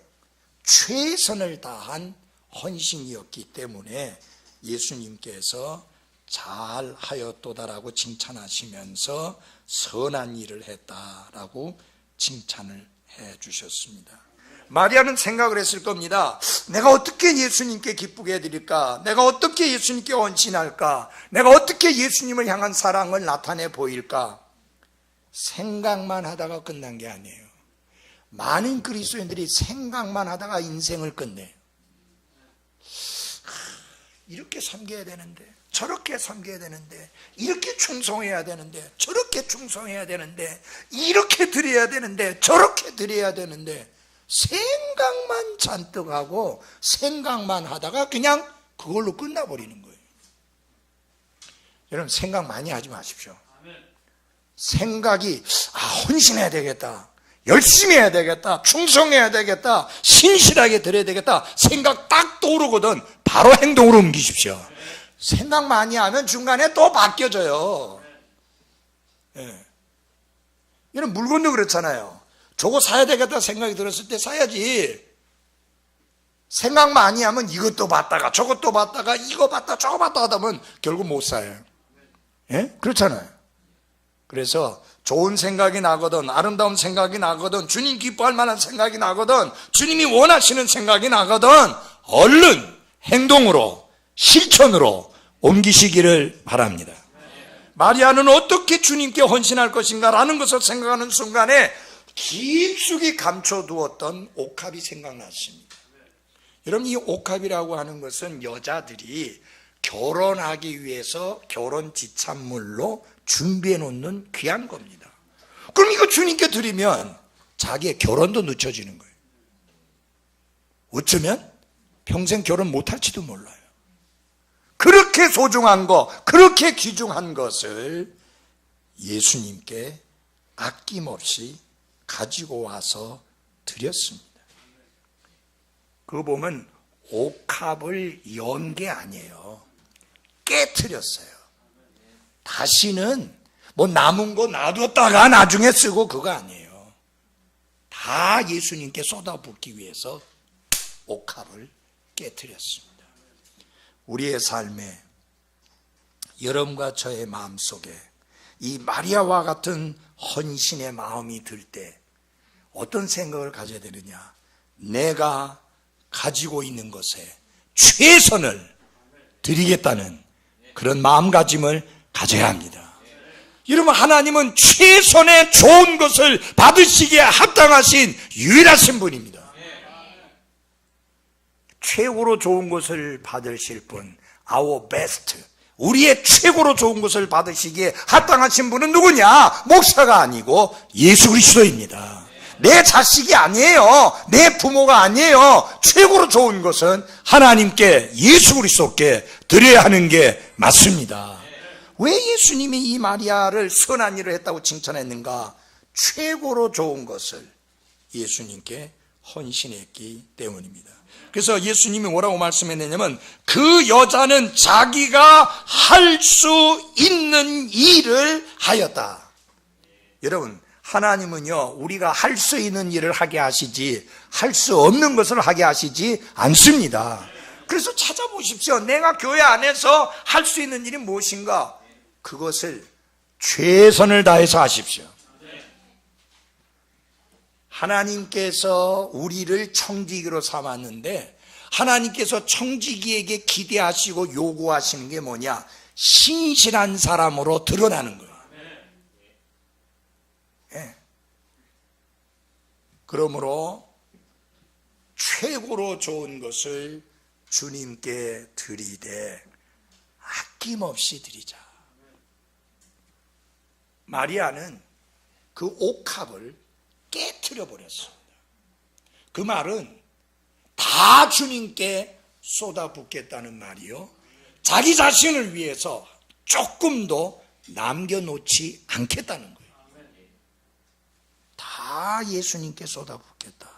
최선을 다한 헌신이었기 때문에 예수님께서 잘하였도다라고 칭찬하시면서 선한 일을 했다라고 칭찬을 해 주셨습니다. 마리아는 생각을 했을 겁니다. 내가 어떻게 예수님께 기쁘게 해드릴까? 내가 어떻게 예수님께 헌신할까? 내가 어떻게 예수님을 향한 사랑을 나타내 보일까? 생각만 하다가 끝난 게 아니에요. 많은 그리스도인들이 생각만 하다가 인생을 끝내요. 이렇게 섬겨야 되는데, 저렇게 섬겨야 되는데, 이렇게 충성해야 되는데, 저렇게 충성해야 되는데, 이렇게 드려야 되는데, 저렇게 드려야 되는데, 생각만 잔뜩 하고 생각만 하다가 그냥 그걸로 끝나버리는 거예요. 여러분, 생각 많이 하지 마십시오. 생각이 헌신해야 되겠다, 열심히 해야 되겠다, 충성해야 되겠다, 신실하게 드려야 되겠다, 생각 딱 떠오르거든 바로 행동으로 옮기십시오. 생각 많이 하면 중간에 또 바뀌어져요. 예. 이런 물건도 그렇잖아요. 저거 사야 되겠다 생각이 들었을 때 사야지. 생각 많이 하면 이것도 봤다가 저것도 봤다가 이거 봤다 저거 봤다 하다 보면 결국 못 사요. 예? 그렇잖아요. 그래서 좋은 생각이 나거든, 아름다운 생각이 나거든, 주님 기뻐할 만한 생각이 나거든, 주님이 원하시는 생각이 나거든, 얼른 행동으로, 실천으로 옮기시기를 바랍니다. 마리아는 어떻게 주님께 헌신할 것인가라는 것을 생각하는 순간에 깊숙이 감춰두었던 옥합이 생각났습니다. 여러분, 이 옥합이라고 하는 것은 여자들이 결혼하기 위해서 결혼 지참물로 준비해 놓는 귀한 겁니다. 그럼 이거 주님께 드리면 자기의 결혼도 늦춰지는 거예요. 어쩌면 평생 결혼 못할지도 몰라요. 그렇게 소중한 거, 그렇게 귀중한 것을 예수님께 아낌없이 가지고 와서 드렸습니다. 그거 보면 옥합을 연 게 아니에요. 깨트렸어요. 다시는 뭐 남은 거 놔뒀다가 나중에 쓰고 그거 아니에요. 다 예수님께 쏟아붓기 위해서 옥합을 깨트렸습니다. 우리의 삶에, 여러분과 저의 마음속에 이 마리아와 같은 헌신의 마음이 들 때 어떤 생각을 가져야 되느냐? 내가 가지고 있는 것에 최선을 드리겠다는 그런 마음가짐을 가져야 합니다. 여러분, 하나님은 최선의 좋은 것을 받으시기에 합당하신 유일하신 분입니다. 최고로 좋은 것을 받으실 분, our best, 우리의 최고로 좋은 것을 받으시기에 합당하신 분은 누구냐? 목사가 아니고 예수 그리스도입니다. 내 자식이 아니에요. 내 부모가 아니에요. 최고로 좋은 것은 하나님께, 예수 그리스도께 드려야 하는 게 맞습니다. 왜 예수님이 이 마리아를 선한 일을 했다고 칭찬했는가? 최고로 좋은 것을 예수님께 헌신했기 때문입니다. 그래서 예수님이 뭐라고 말씀했느냐면, 그 여자는 자기가 할 수 있는 일을 하였다. 여러분, 하나님은요, 우리가 할 수 있는 일을 하게 하시지 할 수 없는 것을 하게 하시지 않습니다. 그래서 찾아보십시오. 내가 교회 안에서 할 수 있는 일이 무엇인가? 그것을 최선을 다해서 하십시오. 하나님께서 우리를 청지기로 삼았는데, 하나님께서 청지기에게 기대하시고 요구하시는 게 뭐냐? 신실한 사람으로 드러나는 거예요. 네. 그러므로 최고로 좋은 것을 주님께 드리되 아낌없이 드리자. 마리아는 그 옥합을 깨트려 버렸습니다. 그 말은 다 주님께 쏟아붓겠다는 말이요, 자기 자신을 위해서 조금도 남겨놓지 않겠다는 거예요. 다 예수님께 쏟아붓겠다.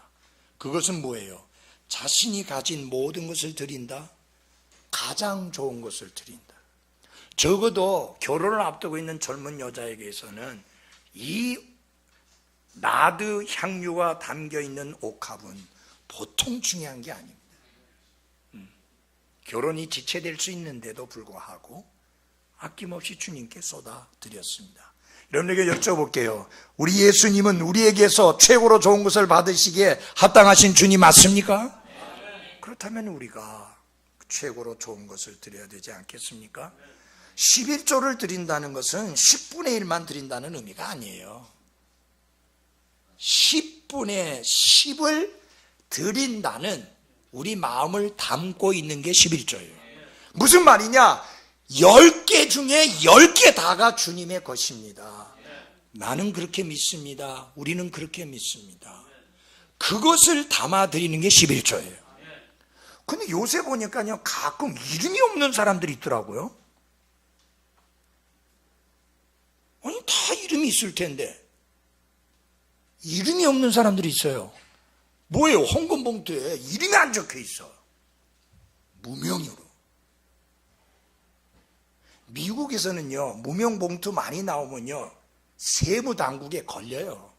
그것은 뭐예요? 자신이 가진 모든 것을 드린다. 가장 좋은 것을 드린다. 적어도 결혼을 앞두고 있는 젊은 여자에게서는 이 나드 향유가 담겨있는 옥합은 보통 중요한 게 아닙니다. 결혼이 지체될 수 있는데도 불구하고 아낌없이 주님께 쏟아드렸습니다. 여러분에게 여쭤볼게요. 우리 예수님은 우리에게서 최고로 좋은 것을 받으시기에 합당하신 주님 맞습니까? 그렇다면 우리가 최고로 좋은 것을 드려야 되지 않겠습니까? 11조를 드린다는 것은 10분의 1만 드린다는 의미가 아니에요. 10분의 10을 드린다는 우리 마음을 담고 있는 게 11조예요. 무슨 말이냐? 10개 중에 10개 다가 주님의 것입니다. 나는 그렇게 믿습니다. 우리는 그렇게 믿습니다. 그것을 담아드리는 게 11조예요. 근데 요새 보니까요, 가끔 이름이 없는 사람들이 있더라고요. 아니, 다 이름이 있을 텐데 이름이 없는 사람들이 있어요. 뭐예요? 헌금 봉투에 이름이 안 적혀 있어. 무명으로. 미국에서는요, 무명 봉투 많이 나오면요, 세무당국에 걸려요.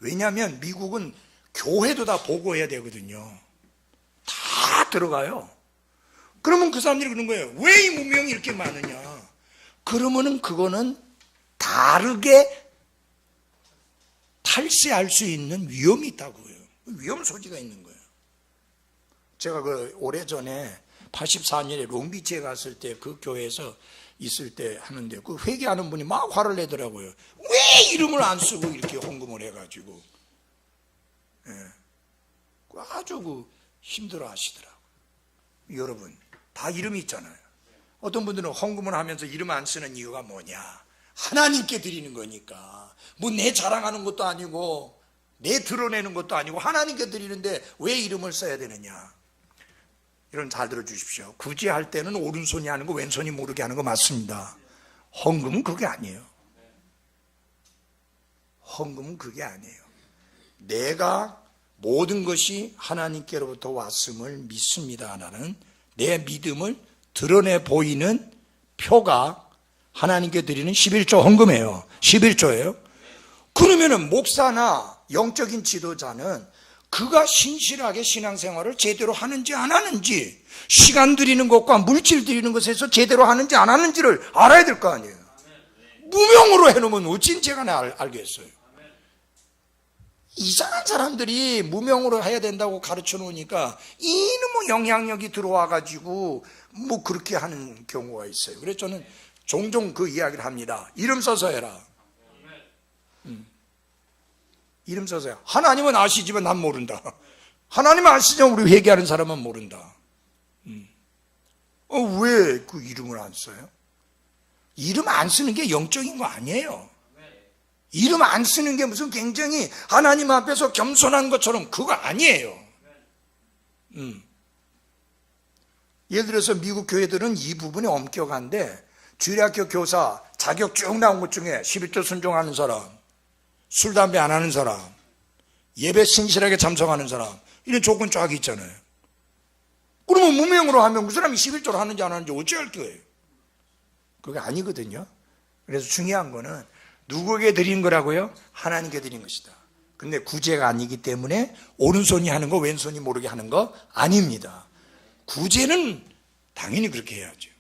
왜냐하면 미국은 교회도 다 보고해야 되거든요. 다 들어가요. 그러면 그 사람들이 그러는 거예요. 왜 이 무명이 이렇게 많으냐? 그러면은 그거는 다르게 탈세할 수 있는 위험이 있다고요. 위험 소지가 있는 거예요. 제가 그 오래전에 84년에 롱비치에 갔을 때 그 교회에서 있을 때 하는데 그 회개하는 분이 막 화를 내더라고요. 왜 이름을 안 쓰고 이렇게 헌금을 해가지고. 예. 아주 그 힘들어 하시더라고요. 여러분, 다 이름이 있잖아요. 어떤 분들은 헌금을 하면서 이름 안 쓰는 이유가 뭐냐? 하나님께 드리는 거니까. 뭐 내 자랑하는 것도 아니고 내 드러내는 것도 아니고 하나님께 드리는데 왜 이름을 써야 되느냐? 이런 잘 들어주십시오. 굳이 할 때는 오른손이 하는 거 왼손이 모르게 하는 거 맞습니다. 헌금은 그게 아니에요. 헌금은 그게 아니에요. 내가 모든 것이 하나님께로부터 왔음을 믿습니다라는 내 믿음을 드러내 보이는 표가 하나님께 드리는 11조 헌금이에요. 11조예요. 그러면은 목사나 영적인 지도자는 그가 신실하게 신앙생활을 제대로 하는지 안 하는지, 시간 드리는 것과 물질 드리는 것에서 제대로 하는지 안 하는지를 알아야 될 거 아니에요. 무명으로 해놓으면 어찌 제가 알겠어요. 이상한 사람들이 무명으로 해야 된다고 가르쳐 놓으니까 이놈의 영향력이 들어와가지고 뭐 그렇게 하는 경우가 있어요. 그래서 저는 종종 그 이야기를 합니다. 이름 써서 해라. 이름 써서 해라. 하나님은 아시지만 난 모른다. 하나님 아시지만 우리 회개하는 사람은 모른다. 왜 그 이름을 안 써요? 이름 안 쓰는 게 영적인 거 아니에요. 이름 안 쓰는 게 무슨 굉장히 하나님 앞에서 겸손한 것처럼 그거 아니에요. 예를 들어서 미국 교회들은 이 부분이 엄격한데 주일학교 교사 자격 쭉 나온 것 중에 11조 순종하는 사람, 술, 담배 안 하는 사람, 예배 신실하게 참석하는 사람, 이런 조건 쫙 있잖아요. 그러면 무명으로 하면 그 사람이 11조를 하는지 안 하는지 어찌할 거예요? 그게 아니거든요. 그래서 중요한 거는 누구에게 드린 거라고요? 하나님께 드린 것이다. 근데 구제가 아니기 때문에 오른손이 하는 거 왼손이 모르게 하는 거 아닙니다. 구제는 당연히 그렇게 해야죠.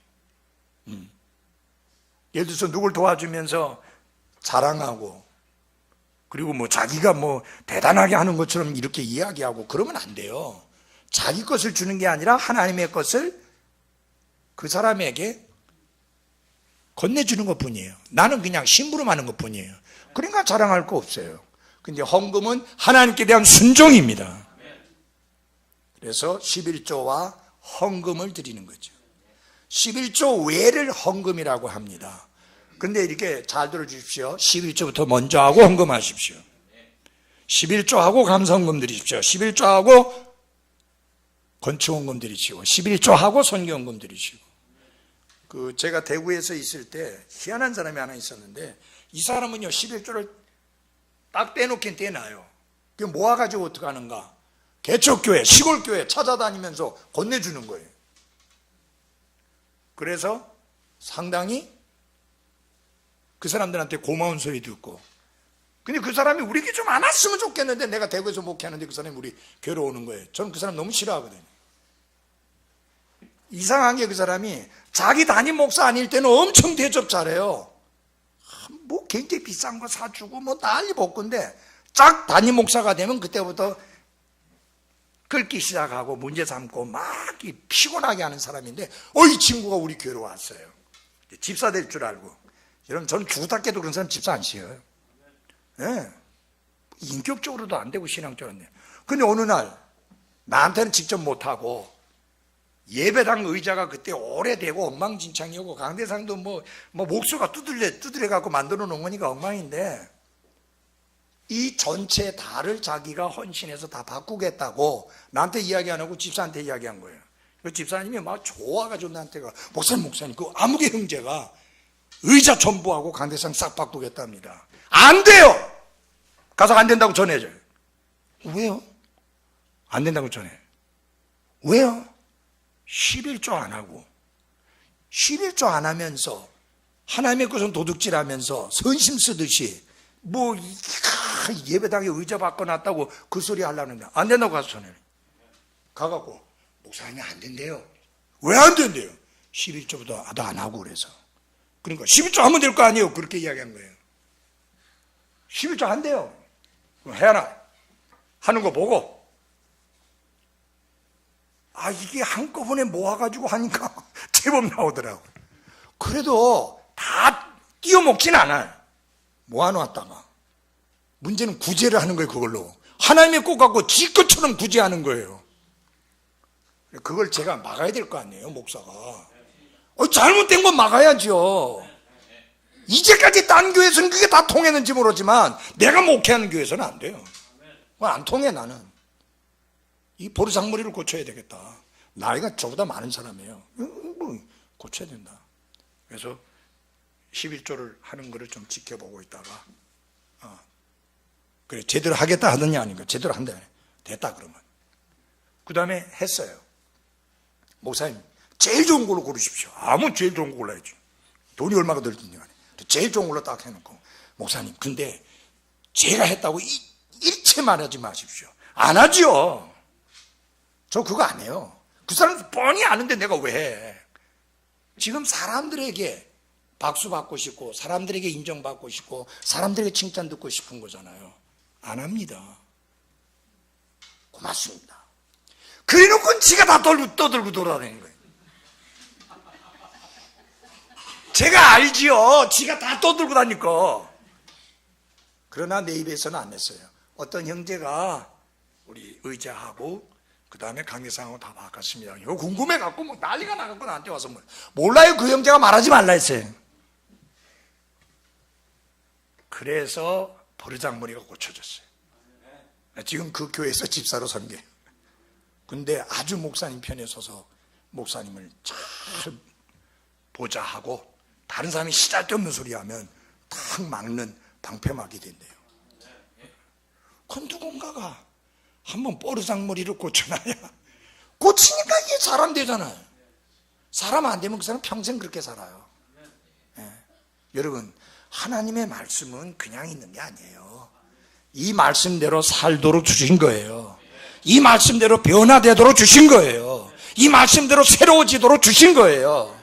예를 들어서 누굴 도와주면서 자랑하고 그리고 뭐 자기가 뭐 대단하게 하는 것처럼 이렇게 이야기하고 그러면 안 돼요. 자기 것을 주는 게 아니라 하나님의 것을 그 사람에게 건네주는 것 뿐이에요. 나는 그냥 심부름하는 것 뿐이에요. 그러니까 자랑할 거 없어요. 근데 헌금은 하나님께 대한 순종입니다. 그래서 11조와 헌금을 드리는 거죠. 11조 외를 헌금이라고 합니다. 근데 이렇게 잘 들어주십시오. 11조부터 먼저 하고 헌금하십시오. 11조하고 감사헌금 드리십시오. 11조하고 건축헌금 드리시고 11조하고 선교헌금 드리시고. 제가 대구에서 있을 때 희한한 사람이 하나 있었는데 이 사람은요 11조를 딱 떼놓긴 떼놔요. 그 모아가지고 어떻게 하는가? 개척교회, 시골교회 찾아다니면서 건네주는 거예요. 그래서 상당히 그 사람들한테 고마운 소리 듣고, 근데 그 사람이 우리에게 좀 안 왔으면 좋겠는데 내가 대구에서 목회하는데 그 사람이 우리 교회로 오는 거예요. 저는 그 사람 너무 싫어하거든요. 이상한 게 그 사람이 자기 담임 목사 아닐 때는 엄청 대접 잘해요. 뭐 굉장히 비싼 거 사주고 뭐 난리 볶은데 짝 담임 목사가 되면 그때부터 긁기 시작하고 문제 삼고 막 피곤하게 하는 사람인데 이 친구가 우리 교회로 왔어요. 집사 될 줄 알고. 여러분 저는 죽었다깨도 그런 사람 집사 안 씌워요. 네. 인격적으로도 안 되고 신앙적으로 안 돼요. 근데 어느 날 나한테는 직접 못하고 예배당 의자가 그때 오래되고 엉망진창이고 강대상도 뭐 목수가 두드려 갖고 만들어 놓은 거니까 엉망인데, 이 전체 다를 자기가 헌신해서 다 바꾸겠다고 나한테 이야기 안 하고 집사한테 이야기한 거예요. 그 집사님이 막 좋아가지고 나한테가 목사님 그 아무개 형제가 의자 전부하고 강대상 싹 바꾸겠답니다. 안 돼요. 가서 안 된다고 전해줘요. 왜요? 안 된다고 전해. 왜요? 11조 안 하고 11조 안 하면서 하나님의 것은 도둑질하면서 선심 쓰듯이 뭐 예배당에 의자 바꿔놨다고 그 소리 하려는데 안 된다고 가서 전해. 가갖고 목사님이 안 된대요. 왜 안 된대요? 11조보다 안 하고 그래서. 그러니까 11조 하면 될 거 아니에요. 그렇게 이야기한 거예요. 11조 안 돼요. 해라. 하는 거 보고. 이게 한꺼번에 모아가지고 하니까 제법 나오더라고. 그래도 다 띄워먹진 않아요. 모아놓았다가. 문제는 구제를 하는 거예요, 그걸로. 하나님의 것 갖고 지 것처럼 구제하는 거예요. 그걸 제가 막아야 될 거 아니에요, 목사가. 잘못된 건 막아야죠. 이제까지 딴 교회에서는 그게 다 통했는지 모르지만 내가 목회하는 교회에서는 안 돼요. 안 통해, 나는. 이 버르장머리를 고쳐야 되겠다. 나이가 저보다 많은 사람이에요. 고쳐야 된다. 그래서 11조를 하는 거를 좀 지켜보고 있다가 그래 제대로 하겠다 하더니 아닌가. 제대로 한다. 됐다 그러면. 그 다음에 했어요. 목사님 제일 좋은 걸로 고르십시오. 제일 좋은 거 골라야지. 돈이 얼마가 들든지 간에 제일 좋은 걸로 딱 해놓고, 목사님 근데 제가 했다고 일체 말하지 마십시오. 안 하지요. 저 그거 안 해요. 그 사람 뻔히 아는데 내가 왜 해. 지금 사람들에게 박수 받고 싶고 사람들에게 인정받고 싶고 사람들에게 칭찬 듣고 싶은 거잖아요. 안 합니다. 고맙습니다. 그래놓고 지가 다 떠들고 돌아다니는 거예요. 제가 알지요. 지가 다 떠들고 다니까. 그러나 내 입에서는 안 냈어요. 어떤 형제가 우리 의자하고 그 다음에 강대상하고 다 바꿨습니다. 이거 궁금해갖고 뭐 난리가 나갖고 나한테 와서 몰라요. 그 형제가 말하지 말라 했어요. 그래서 버르장머리가 고쳐졌어요. 지금 그 교회에서 집사로 섬겨요. 근데 아주 목사님 편에 서서 목사님을 잘 보자 하고 다른 사람이 시잘데없는 소리 하면 탁 막는 방패막이 된대요. 그건 누군가가 한번 버르장머리를 고쳐놔야 고치니까 이게 사람 되잖아요. 사람 안 되면 그 사람 평생 그렇게 살아요. 여러분, 하나님의 말씀은 그냥 있는 게 아니에요. 이 말씀대로 살도록 주신 거예요. 이 말씀대로 변화되도록 주신 거예요. 이 말씀대로 새로워지도록 주신 거예요.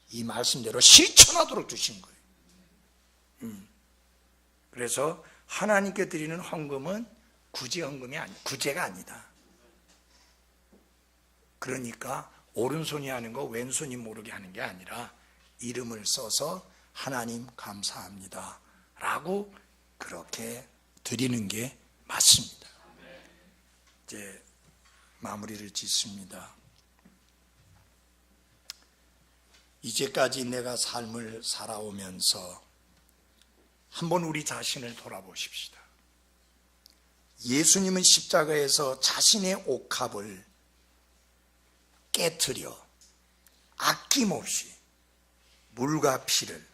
이 말씀대로 실천하도록 주신 거예요. 그래서 하나님께 드리는 헌금은 구제가 아니다. 그러니까 오른손이 하는 거 왼손이 모르게 하는 게 아니라 이름을 써서 하나님 감사합니다 라고 그렇게 드리는 게 맞습니다. 이제 마무리를 짓습니다. 이제까지 내가 삶을 살아오면서 한번 우리 자신을 돌아보십시다. 예수님은 십자가에서 자신의 옥합을 깨트려 아낌없이 물과 피를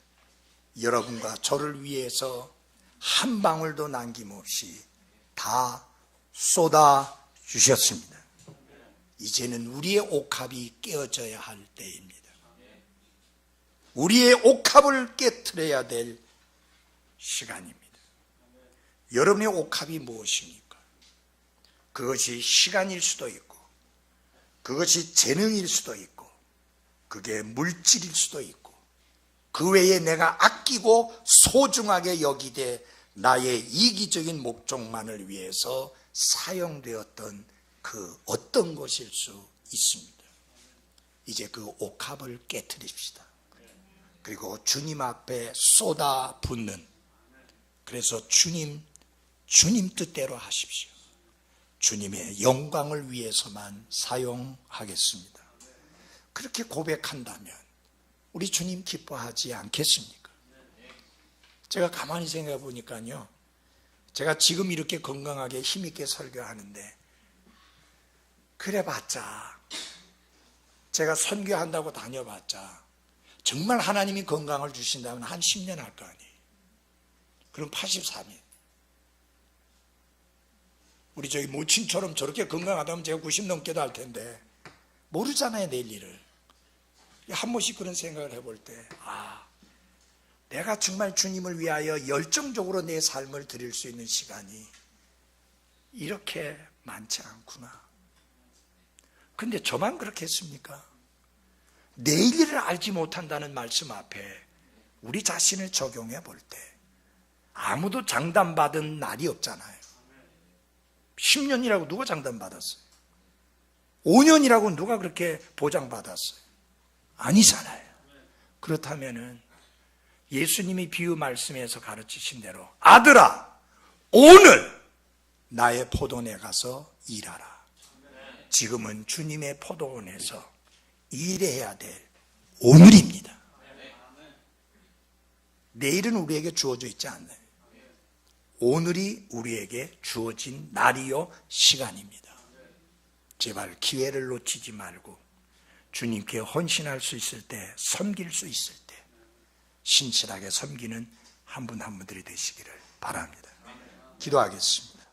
여러분과 저를 위해서 한 방울도 남김없이 다 쏟아 주셨습니다. 이제는 우리의 옥합이 깨어져야 할 때입니다. 우리의 옥합을 깨트려야 될 시간입니다. 여러분의 옥합이 무엇입니까? 그것이 시간일 수도 있고 그것이 재능일 수도 있고 그게 물질일 수도 있고 그 외에 내가 아끼고 소중하게 여기되 나의 이기적인 목적만을 위해서 사용되었던 그 어떤 것일 수 있습니다. 이제 그 옥합을 깨트립시다. 그리고 주님 앞에 쏟아 붓는, 그래서 주님 뜻대로 하십시오. 주님의 영광을 위해서만 사용하겠습니다. 그렇게 고백한다면 우리 주님 기뻐하지 않겠습니까? 제가 가만히 생각해 보니까요, 제가 지금 이렇게 건강하게 힘있게 설교하는데 그래봤자, 제가 선교한다고 다녀봤자 정말 하나님이 건강을 주신다면 한 10년 할 거 아니에요. 그럼 83일. 우리 저기 모친처럼 저렇게 건강하다면 제가 90 넘게도 할 텐데 모르잖아요, 내일 일을. 한 번씩 그런 생각을 해볼 때, 내가 정말 주님을 위하여 열정적으로 내 삶을 드릴 수 있는 시간이 이렇게 많지 않구나. 근데 저만 그렇겠습니까? 내일 일을 알지 못한다는 말씀 앞에 우리 자신을 적용해 볼 때 아무도 장담받은 날이 없잖아요. 10년이라고 누가 장담받았어요? 5년이라고 누가 그렇게 보장받았어요? 아니잖아요. 그렇다면은 예수님이 비유 말씀에서 가르치신 대로, 아들아, 오늘 나의 포도원에 가서 일하라. 지금은 주님의 포도원에서 일해야 될 오늘입니다. 내일은 우리에게 주어져 있지 않나요? 오늘이 우리에게 주어진 날이요 시간입니다. 제발 기회를 놓치지 말고 주님께 헌신할 수 있을 때, 섬길 수 있을 때 신실하게 섬기는 한 분 한 분들이 되시기를 바랍니다. 기도하겠습니다.